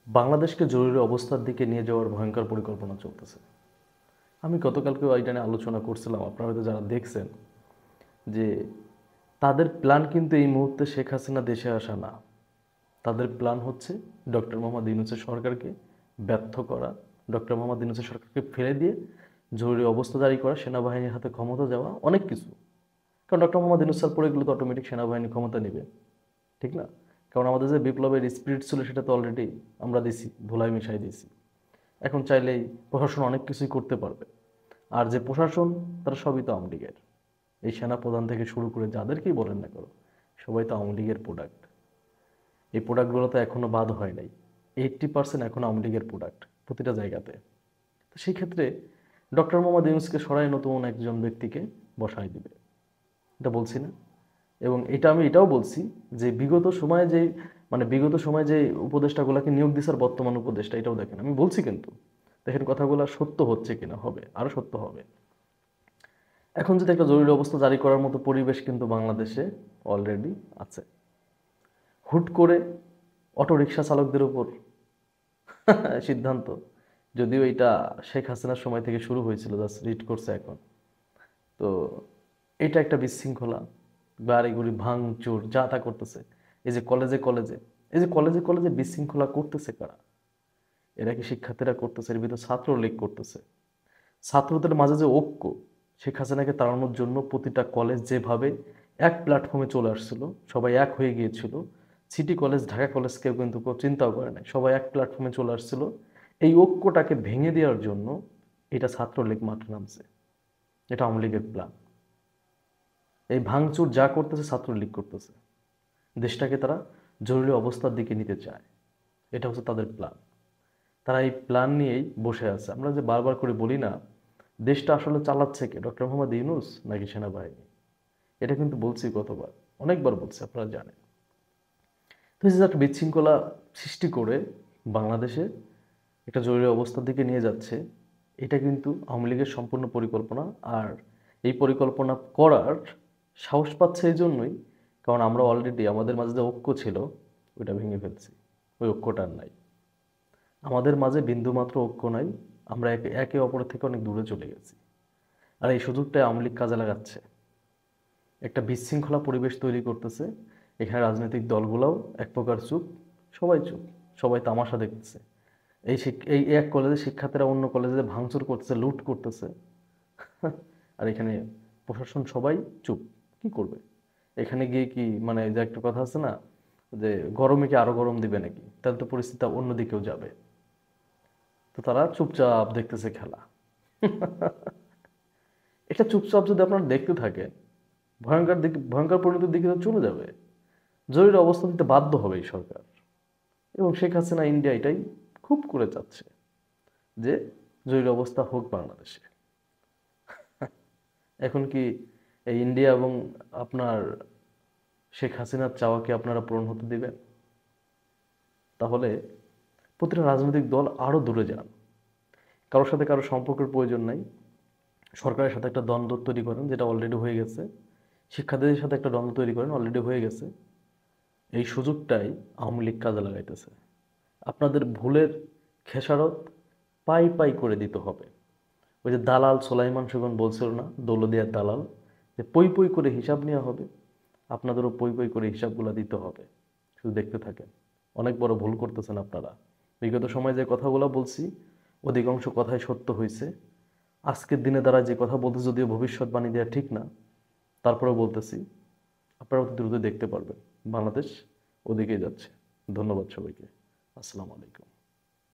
বাংলাদেশকে জরুরি অবস্থার দিকে নিয়ে যাওয়ার ভয়ঙ্কর পরিকল্পনা চলতেছে। আমি গতকালকেও এটা নিয়ে আলোচনা করছিলাম। আপনারা হয়তো যারা দেখছেন যে তাদের প্ল্যান কিন্তু এই মুহূর্তে শেখ হাসিনা দেশে আসা না। তাদের প্ল্যান হচ্ছে ডক্টর মোহাম্মদ ইউনূসের সরকারকে ব্যর্থ করা, ডক্টর মোহাম্মদ ইউনূসের সরকারকে ফেলে দিয়ে জরুরি অবস্থা জারি করা, সেনাবাহিনীর হাতে ক্ষমতা যাওয়া, অনেক কিছু। কারণ ডক্টর মোহাম্মদ ইউনূস স্যার পরে গেলে তো অটোমেটিক সেনাবাহিনী ক্ষমতা নেবে, ঠিক না? কারণ আমাদের যে বিপ্লবের স্পিরিট ছিল সেটা তো অলরেডি আমরা দিছি, ধুলাই মিশাই দিয়েছি। এখন চাইলেই প্রশাসন অনেক কিছুই করতে পারবে। আর যে প্রশাসন, তারা সবই তো আওয়ামী লীগের। এই সেনা প্রধান থেকে শুরু করে যাদেরকেই বলেন না করো, সবাই তো আওয়ামী লীগের প্রোডাক্ট। এই প্রোডাক্টগুলো তো এখনও বাদ হয় নাই। 80% এখনও আওয়ামী লীগের প্রোডাক্ট প্রতিটা জায়গাতে। তো সেই ক্ষেত্রে ডক্টর মোহাম্মদ ইউনূসকে সরাই নতুন একজন ব্যক্তিকে বসায় দিবে, এটা বলছি না? এবং এটা আমি এটাও বলছি যে বিগত সময়ে যে উপদেষ্টাগুলোকে নিয়োগ দিছে আর বর্তমান উপদেষ্টা, এটাও দেখেন। আমি বলছি কিন্তু দেখেন কথাগুলো সত্য হচ্ছে কিনা, হবে আরো সত্য হবে। এখন যদি একটা জরুরি অবস্থা জারি করার মতো পরিবেশ কিন্তু বাংলাদেশে অলরেডি আছে। হুট করে অটোরিকশা চালকদের উপর সিদ্ধান্ত, যদিও এটা শেখ হাসিনার সময় থেকে শুরু হয়েছিল, জাস্ট রিড করছে এখন। তো এটা একটা বিশৃঙ্খলা, বাড়িগুড়ি ভাঙচুর যা তা করতেছে। এই যে কলেজে কলেজে এই যে কলেজে কলেজে বিশৃঙ্খলা করতেছে কারা? এরা কি শিক্ষার্থীরা করতেছে? এর ভিতর ছাত্রলীগ করতেছে। ছাত্রদের মাঝে যে ঐক্য, শেখ হাসিনাকে তাড়ানোর জন্য প্রতিটা কলেজ যেভাবে এক প্ল্যাটফর্মে চলে আসছিল, সবাই এক হয়ে গিয়েছিল। সিটি কলেজ, ঢাকা কলেজ কেউ কিন্তু চিন্তাও করে নাই, সবাই এক প্ল্যাটফর্মে চলে আসছিল। এই ঐক্যটাকে ভেঙে দেওয়ার জন্য এটা ছাত্রলীগ মাঠে নামছে। এটা আওয়ামী লীগের প্ল্যান। এই ভাঙচুর যা করতেছে ছাত্রলীগ করতেছে। দেশটাকে তারা জরুরি অবস্থার দিকে নিতে চায়, এটা হচ্ছে তাদের প্ল্যান। তারা এই প্ল্যান নিয়েই বসে আছে। আমরা যে বারবার করে বলি না, দেশটা আসলে চালাচ্ছে কে, ডক্টর মোহাম্মদ ইউনূস নাকি সেনাবাহিনী? এটা কিন্তু বলছি কতবার, অনেকবার বলছি, আপনারা জানেন। তো এই যে একটা বিশৃঙ্খলা সৃষ্টি করে বাংলাদেশে একটা জরুরি অবস্থার দিকে নিয়ে যাচ্ছে, এটা কিন্তু আওয়ামী লীগের সম্পূর্ণ পরিকল্পনা। আর এই পরিকল্পনা করার সাহস পাচ্ছে এই জন্যই, কারণ আমরা অলরেডি আমাদের মাঝে যে ঐক্য ছিল ওইটা ভেঙে ফেলছি। ওই ঐক্যটা আর নাই, আমাদের মাঝে বিন্দুমাত্র ঐক্য নাই। আমরা একে একে অপরের থেকে অনেক দূরে চলে গেছি। আর এই সুযোগটাই আওয়ামী লীগ কাজে লাগাচ্ছে, একটা বিশৃঙ্খলা পরিবেশ তৈরি করতেছে। এখানে রাজনৈতিক দলগুলোও এক প্রকার চুপ, সবাই চুপ, সবাই তামাশা দেখতেছে। এই এক কলেজে শিক্ষার্থীরা অন্য কলেজে ভাঙচুর করতেছে, লুট করতেছে। আর এখানে প্রশাসন সবাই চুপ, কি করবে? এখানে গিয়ে কি মানে যে একটা কথা আছে না, যে গরমে কি আরো গরম দিবে নাকি? তাহলে তো পরিস্থিতি অন্যদিকেও যাবে। তো তারা চুপচাপ দেখতেছে খেলা। এটা চুপচাপ যদি আপনারা দেখতে থাকেন, ভয়ঙ্কর পরিণতির দিকে তো চলে যাবে। জরুরি অবস্থা দিতে বাধ্য হবে এই সরকার। এবং শেখ হাসিনা ইন্ডিয়া এটাই খুব করে চাচ্ছে যে জরুরি অবস্থা হোক বাংলাদেশে। এখন কি এই ইন্ডিয়া এবং আপনার শেখ হাসিনার চাওয়াকে আপনারা পূরণ হতে দিবেন? তাহলে প্রতিটা রাজনৈতিক দল আরো দূরে যান। কারোর সাথে কারো সম্পর্কের প্রয়োজন নাই। সরকারের সাথে একটা দ্বন্দ্ব তৈরি করেন, যেটা অলরেডি হয়ে গেছে। শিক্ষার্থীদের সাথে একটা দ্বন্দ্ব তৈরি করেন, অলরেডি হয়ে গেছে। এই সুযোগটাই আওয়ামী লীগ কাজে লাগাইতেছে। আপনাদের ভুলের খেসারত পাই পাই করে দিতে হবে। ওই যে দালাল সোলাইমান সুগন বলছিল না, দৌলদিয়ার দালাল, যে পই পই করে হিসাব নেওয়া হবে। আপনাদেরও পই পই করে হিসাবগুলো দিতে হবে। শুধু দেখতে থাকেন, অনেক বড় ভুল করতেছেন আপনারা। বিগত সময়ে যে কথাগুলো বলছি, অধিকাংশ কথাই সত্য হয়েছে। আজকের দিনে দ্বারা যে কথা বলতে, যদিও ভবিষ্যৎবাণী দেওয়া ঠিক না, তারপরেও বলতেছি, আপনারা অতি দ্রুত দেখতে পারবেন বাংলাদেশ ওদিকেই যাচ্ছে। ধন্যবাদ সবাইকে। আসসালামু আলাইকুম।